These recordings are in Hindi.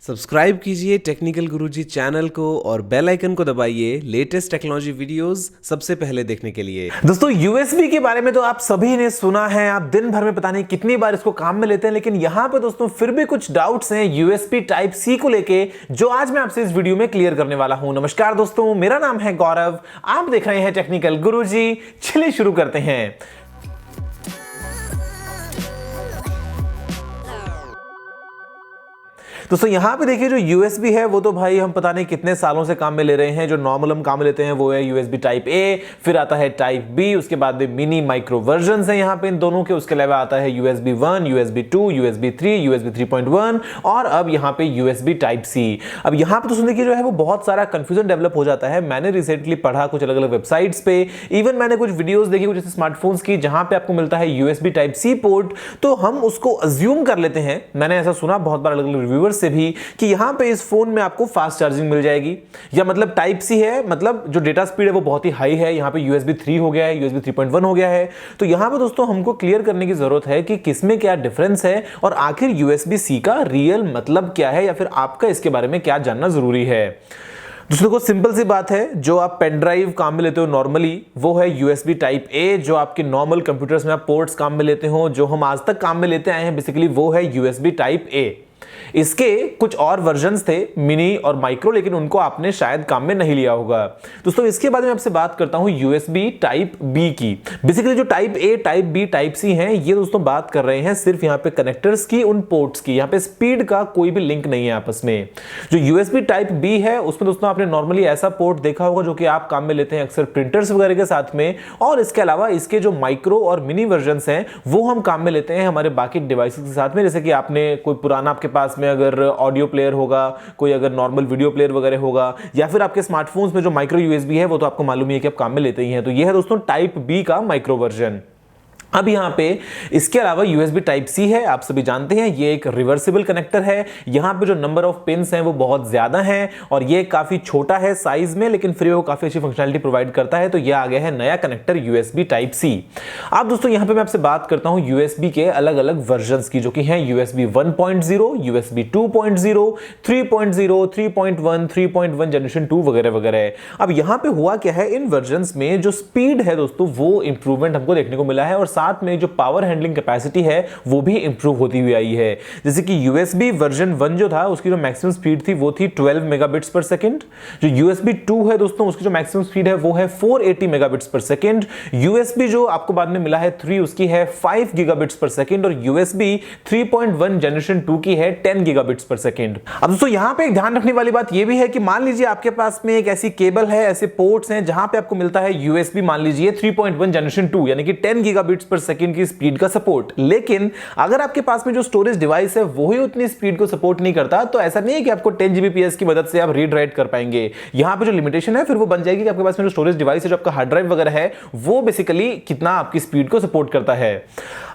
सब्सक्राइब कीजिए टेक्निकल गुरुजी चैनल को और बेल आइकन को दबाइए लेटेस्ट टेक्नोलॉजी वीडियोस सबसे पहले देखने के लिए। दोस्तों यूएसबी के बारे में तो आप सभी ने सुना है, आप दिन भर में पता नहीं कितनी बार इसको काम में लेते हैं, लेकिन यहां पे दोस्तों फिर भी कुछ डाउट्स हैं यूएसबी टाइप सी को लेके जो आज मैं आपसे इस वीडियो में क्लियर करने वाला हूं। नमस्कार दोस्तों, मेरा नाम है गौरव, आप देख रहे हैं टेक्निकल गुरुजी। चलिए शुरू करते हैं। दोस्तों यहां पे देखिए जो USB है वो तो भाई हम पता नहीं कितने सालों से काम में ले रहे हैं। जो नॉर्मल हम काम में लेते हैं वो है USB टाइप A, फिर आता है टाइप B, उसके बाद में मिनी माइक्रो वर्जन है यहाँ पे इन दोनों के। उसके अलावा आता है USB 1, USB 2, USB 3, USB 3.1 और अब यहाँ पे USB टाइप C। अब यहाँ पे तो सुनने की जो है वो बहुत सारा कंफ्यूजन डेवलप हो जाता है। मैंने रिसेंटली पढ़ा कुछ अलग अलग वेबसाइट्स पे, इवन मैंने कुछ वीडियोस देखी कुछ स्मार्टफोन्स की जहां पे आपको मिलता है USB टाइप C पोर्ट, तो हम उसको अज्यूम कर लेते हैं। मैंने ऐसा सुना बहुत बार अलग अलग रिव्यूअर्स से भी कि यहां पे इस फोन में आपको फास्ट चार्जिंग मिल जाएगी, या मतलब टाइप सी है, मतलब जो डेटा स्पीड है वो बहुत ही हाई है। यहां पे USB 3 हो गया है, USB 3.1 हो गया है। तो यहां पे दोस्तों हमको क्लियर करने की जरूरत है कि किसमें क्या डिफरेंस है और आखिर USB C का रियल मतलब क्या है, या फिर आपका इसके बारे में क्या जानना जरूरी है। दूसरे को सिंपल सी बात है, जो आप पेन ड्राइव काम में लेते हो नॉर्मली वो है USB टाइप A। जो आपके नॉर्मल कंप्यूटर्स में आप पोर्ट्स काम में लेते हो, जो हम आज तक काम में लेते आए हैं बेसिकली, वो है USB टाइप A। इसके कुछ और वर्जन्स थे मिनी और माइक्रो, लेकिन उनको आपने शायद काम में नहीं लिया होगा। दोस्तों इसके बाद में आपसे बात करता हूं USB टाइप B की। बेसिकली जो type A, type B, type C हैं, ये दोस्तों बात कर रहे हैं सिर्फ यहां पे कनेक्टर्स की, उन पोर्ट्स की। यहां पे स्पीड का कोई भी लिंक नहीं है आपस में। जो USB टाइप B है उसमें दोस्तों आपने नॉर्मली ऐसा पोर्ट देखा होगा जो कि आप काम में लेते हैं अक्सर प्रिंटर्स वगैरह के साथ में, और इसके अलावा इसके जो माइक्रो और मिनी वर्जन्स हैं वो हम काम में लेते हैं हमारे बाकी डिवाइसेस के साथ में। जैसे कि आपने कोई पुराना आपके पास में अगर ऑडियो प्लेयर होगा, कोई अगर नॉर्मल वीडियो प्लेयर वगैरह होगा, या फिर आपके स्मार्टफोन्स में जो माइक्रो USB है वो तो आपको मालूम ही है कि आप काम में लेते ही हैं। तो यह है दोस्तों टाइप B का माइक्रो वर्जन। अब यहां पे इसके अलावा USB टाइप C है, आप सभी जानते हैं ये एक रिवर्सिबल कनेक्टर है। यहां पे जो नंबर ऑफ पिन्स हैं वो बहुत ज्यादा हैं और ये काफी छोटा है साइज में, लेकिन फिर वो काफी अच्छी फंक्शनलिटी प्रोवाइड करता है। तो ये आ गया है नया कनेक्टर USB टाइप C। अब दोस्तों यहां पे मैं आपसे बात करता हूं USB के अलग अलग वर्जन्स की, जो कि हैं USB 1.0, USB 2.0, 3.0, 3.1, 3.1 जनरेशन 2 वगैरह वगैरह। अब यहां पे हुआ क्या है, इन वर्जन्स में जो स्पीड है दोस्तों वो इंप्रूवमेंट हमको देखने को मिला है, और साथ में जो पावर हैंडलिंग कैपेसिटी है वो भी इंप्रूव होती हुई आई है। जैसे कि USB वर्जन 1 जो था उसकी जो मैक्सिमम स्पीड थी वो थी 12 मेगाबिट्स पर सेकंड। जो USB 2 है दोस्तों उसकी जो मैक्सिमम स्पीड है वो है 480 मेगाबिट्स पर सेकंड। USB जो आपको बाद में मिला है 3 उसकी है 5 गीगाबिट्स पर सेकंड, और USB 3.1 जनरेशन 2 की है 10 गीगाबिट्स पर सेकंड। अब दोस्तों यहां पे एक ध्यान रखने वाली बात ये भी है कि मान लीजिए आपके पास में एक ऐसी केबल है, ऐसे पोर्ट्स हैं जहां पे आपको मिलता है USB मान लीजिए 3.1 जनरेशन 2 यानी कि 10 गीगाबिट्स पर सेकंड की स्पीड का सपोर्ट, लेकिन अगर आपके पास में जो स्टोरेज डिवाइस है वो ही उतनी स्पीड को सपोर्ट नहीं करता, तो ऐसा नहीं है कि आपको 10 Gbps की मदद से आप रीड राइट कर पाएंगे। यहां पे जो लिमिटेशन है फिर वो बन जाएगी कि आपके पास में जो स्टोरेज डिवाइस है, जो आपका हार्ड ड्राइव वगैरह है, वो बेसिकली कितना आपकी स्पीड को सपोर्ट करता है।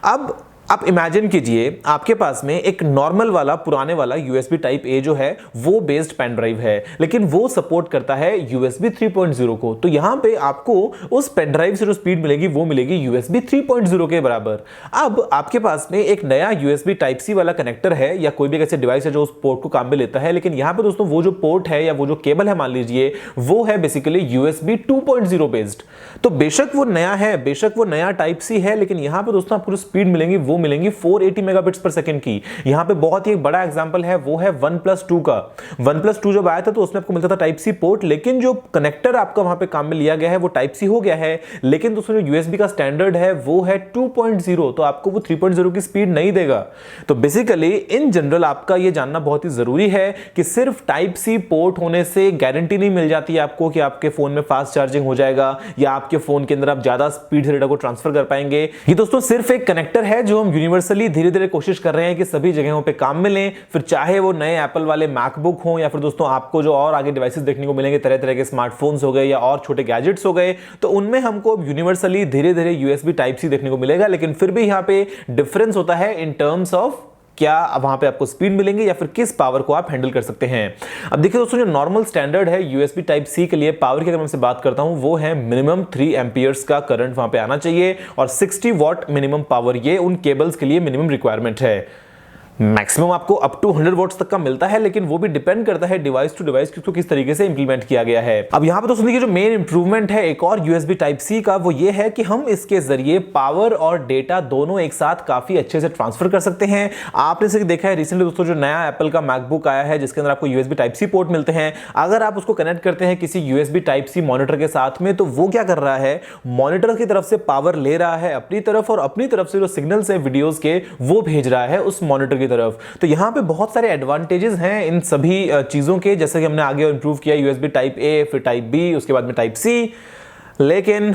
अब आप इमेजिन कीजिए आपके पास में एक नॉर्मल वाला पुराने वाला USB टाइप A जो है वो बेस्ड पेन ड्राइव है, लेकिन वो सपोर्ट करता है USB 3.0 को। तो यहां पे आपको उस पेन ड्राइव से जो स्पीड मिलेगी वो मिलेगी USB 3.0 के बराबर। अब आपके पास में एक नया USB टाइप C वाला कनेक्टर है, या कोई भी ऐसे डिवाइस है जो उस पोर्ट को काम में लेता है, लेकिन यहां पे दोस्तों वो जो पोर्ट है या वो जो केबल है मान लीजिए वो है बेसिकली USB 2.0 बेस्ड। तो बेशक वो नया है, बेशक वो नया टाइप C है, लेकिन यहां पे दोस्तों आपको जो स्पीड मिलेंगी वो मिलेंगी 480 मेगाबिट्स पर सेकंड की। यहां पे बहुत ही एक बड़ा एग्जांपल है वो है OnePlus 2 का। OnePlus 2 जब आया था तो उसमें आपको मिलता था टाइप सी पोर्ट, लेकिन जो कनेक्टर आपका वहां पे काम में लिया गया है वो टाइप सी हो गया है, लेकिन दोस्तों जो USB का स्टैंडर्ड है वो है 2.0, तो आपको वो 3.0 की स्पीड नहीं देगा। तो बेसिकली इन जनरल आपका ये जानना बहुत ही जरूरी है कि सिर्फ टाइप सी पोर्ट होने से गारंटी नहीं मिल जाती है आपको कि आपके फोन में फास्ट चार्जिंग हो जाएगा या आपके फोन के अंदर आप ज्यादा स्पीड से डेटा को ट्रांसफर कर पाएंगे। ये दोस्तों सिर्फ एक कनेक्टर है जो हम यूनिवर्सली धीरे धीरे कोशिश कर रहे हैं कि सभी जगहों पे काम में लें, फिर चाहे वो नए एप्पल वाले मैकबुक हो, या फिर दोस्तों आपको जो और आगे डिवाइसेस देखने को मिलेंगे, तरह तरह के स्मार्टफोन्स हो गए या और छोटे गैजेट्स हो गए, तो उनमें हमको यूनिवर्सली धीरे धीरे USB टाइप सी देखने को मिलेगा। लेकिन फिर भी यहाँ पे डिफरेंस होता है इन टर्म्स ऑफ क्या वहां पे आपको स्पीड मिलेंगे या फिर किस पावर को आप हैंडल कर सकते हैं। अब देखिए दोस्तों, जो नॉर्मल स्टैंडर्ड है USB टाइप सी के लिए पावर की अगर मैं बात करता हूं वो है मिनिमम 3 एम्पियर्स का करंट वहां पे आना चाहिए, और 60 वॉट मिनिमम पावर ये उन केबल्स के लिए मिनिमम रिक्वायरमेंट है। मैक्सिमम आपको अप टू 100 वॉट्स तक का मिलता है, लेकिन वो भी डिपेंड करता है डिवाइस टू डिवाइस कि उसको किस तरीके से इंप्लीमेंट किया गया है। अब यहाँ पे दोस्तों देखिए जो मेन इंप्रूवमेंट है एक और USB टाइप C का, वो ये है कि हम इसके जरिए पावर और डेटा दोनों एक साथ काफी अच्छे से ट्रांसफर कर सकते हैं। आपने से देखा है रिसेंटली दोस्तों जो नया एप्पल का मैकबुक आया है जिसके अंदर आपको USB टाइप C पोर्ट मिलते हैं, अगर आप उसको कनेक्ट करते हैं किसी USB टाइप C मॉनिटर के साथ में, तो वो क्या कर रहा है, मॉनिटर की तरफ से पावर ले रहा है अपनी तरफ और अपनी तरफ से जो सिग्नल्स है वीडियोस के वो भेज रहा है उस मॉनिटर की तरफ। तो यहां पे बहुत सारे एडवांटेजेस हैं इन सभी चीजों के, जैसे कि हमने आगे इंप्रूव किया USB टाइप A, फिर टाइप B, उसके बाद में टाइप C, लेकिन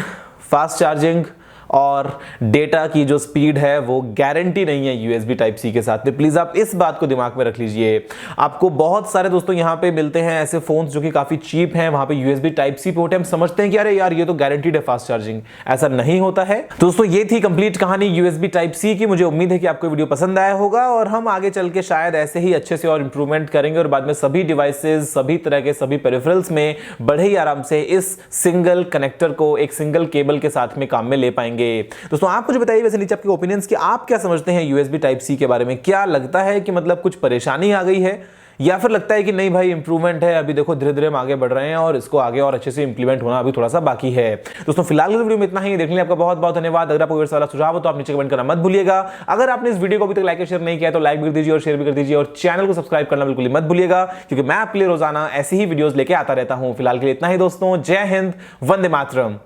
फास्ट चार्जिंग और डेटा की जो स्पीड है वो गारंटी नहीं है USB टाइप C के साथ में। प्लीज आप इस बात को दिमाग में रख लीजिए। आपको बहुत सारे दोस्तों यहां पे मिलते हैं ऐसे फोन्स जो कि काफी चीप हैं, वहां पे USB टाइप C पोर्ट है, हम समझते हैं कि अरे यार ये तो गारंटीड है फास्ट चार्जिंग, ऐसा नहीं होता है। दोस्तों ये थी कंप्लीट कहानी USB टाइप C की। मुझे उम्मीद है कि आपको वीडियो पसंद आया होगा और हम आगे चल के शायद ऐसे ही अच्छे से और इंप्रूवमेंट करेंगे और बाद में सभी डिवाइसेज, सभी तरह के सभी पेरिफेरल्स में बड़े ही आराम से इस सिंगल कनेक्टर को एक सिंगल केबल के साथ में काम में ले पाएंगे। दोस्तों आप मुझे बताइए वैसे नीचे आपके ओपिनियंस कि आप क्या समझते हैं USB टाइप C के बारे में। क्या लगता है कि मतलब कुछ परेशानी आ गई है, या फिर लगता है कि नहीं भाई इंप्रूवमेंट है, अभी देखो धीरे धीरे हम आगे बढ़ रहे हैं और इसको आगे और अच्छे से इंप्लीमेंट होना अभी थोड़ा सा बाकी है। दोस्तों फिलहाल वीडियो में इतना ही, देखने के लिए आपका बहुत बहुत धन्यवाद। अगर आपको वाला सुझाव हो तो आप नीचे कमेंट करना मत भूलिएगा। अगर आपने इस वीडियो को अभी तक लाइक और शेयर नहीं किया तो लाइक भी कर दीजिए और शेयर भी कर दीजिए और चैनल को सब्सक्राइब करना बिल्कुल मत भूलिएगा, क्योंकि मैं आपके लिए रोजाना ऐसी ही वीडियोस लेके आता रहता हूं। फिलहाल के लिए इतना ही दोस्तों, जय हिंद, वंदे मातरम।